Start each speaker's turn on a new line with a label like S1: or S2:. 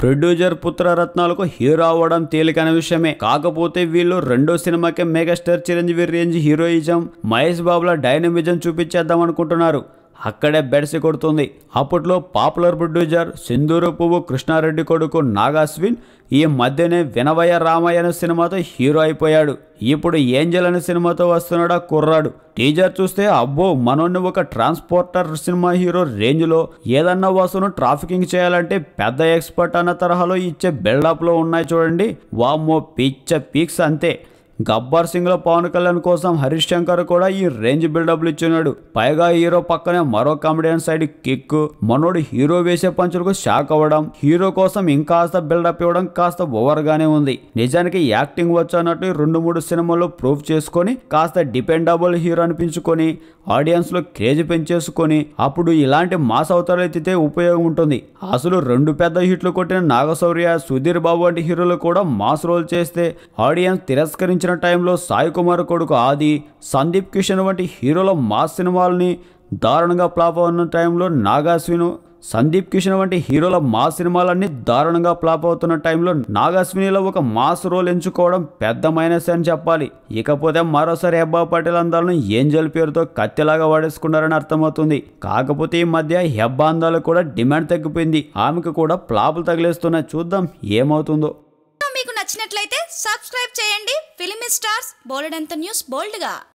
S1: Producer పుత్రరత్నాలకు hero అవ్వడం తేలికైన విషయమే. కాకపోతే వీళ్ళు రెండో సినిమాకే megastar Chiranjeevi range heroism, Mahesh బాబుల డైనమిజం చూపించేద్దాం అనుకుంటున్నారు. అక్కడే బెడిసి కొడుతుంది. అప్పట్లో పాపులర్ ప్రొడ్యూసర్ సింధూరు పువ్వు కృష్ణారెడ్డి కొడుకు నాగాశ్విన్ ఈ మధ్యనే వినవయ్య రామయ్య అనే సినిమాతో హీరో అయిపోయాడు. ఇప్పుడు ఏంజల్ అనే సినిమాతో వస్తున్నాడు ఆ కుర్రాడు. టీజర్ చూస్తే అబ్బో మనోన్ని ఒక ట్రాన్స్పోర్టర్ సినిమా హీరో రేంజ్లో ఏదన్నా వస్తువును ట్రాఫికింగ్ చేయాలంటే పెద్ద ఎక్స్పర్ట్ అన్న తరహాలో ఇచ్చే బిల్డప్లో ఉన్నాయి చూడండి. వామ్మో పిచ్చ పీక్స్ అంతే. గబ్బర్ సింగ్లో పవన్ కళ్యాణ్ కోసం హరీష్ శంకర్ కూడా ఈ రేంజ్ బిల్డప్లు ఇచ్చినాడు. పైగా హీరో పక్కనే మరో కామెడియన్ సైడ్ కిక్. మనోడు హీరో వేసే పంచులకు షాక్ అవ్వడం, హీరో కోసం ఇంకాస్త బిల్డప్ ఇవ్వడం కాస్త ఓవర్గానే ఉంది. నిజానికి యాక్టింగ్ వచ్చు అన్నట్టు 2-3 సినిమాల్లో ప్రూవ్ చేసుకొని కాస్త డిపెండబుల్ హీరో అనిపించుకొని ఆడియన్స్ లో క్రేజ్ పెంచేసుకొని అప్పుడు ఇలాంటి మాస్ అవతారాలు ఎత్తితే ఉపయోగం ఉంటుంది. అసలు 2 పెద్ద హిట్లు కొట్టిన నాగశౌర్య, సుధీర్ బాబు వంటి హీరోలు కూడా మాస్ రోల్ చేస్తే ఆడియన్స్ తిరస్కరించిన టైంలో సాయి కుమార్ కొడుకు ఆది, సందీప్ కిషన్ వంటి హీరోల మాస్ సినిమాలని దారుణంగా ఫ్లాప్ అవుతున్న టైంలో సందీప్ కిషన్ వంటి హీరోల మాస్ సినిమాలన్నీ దారుణంగా ఫ్లాప్ అవుతున్న టైంలో నాగాశ్వినిలో ఒక మాస్ రోల్ ఎంచుకోవడం పెద్ద మైనస్ అని చెప్పాలి. ఇకపోతే మరోసారి హెబ్బా పటేల్ అందాలను ఏంజల్ పేరుతో కత్తిలాగా వాడేసుకున్నారని అర్థమవుతుంది. కాకపోతే ఈ మధ్య హెబ్బా అందాలు కూడా డిమాండ్ తగ్గిపోయింది. ఆమెకు కూడా ఫ్లాపులు తగిలేస్తున్నాయి. చూద్దాం ఏమవుతుందో.
S2: మీకు నచ్చినట్లయితే సబ్స్క్రైబ్ చేయండి. ఫిలిమి స్టార్స్ బోల్డ్ అంత న్యూస్ బోల్డ్గా.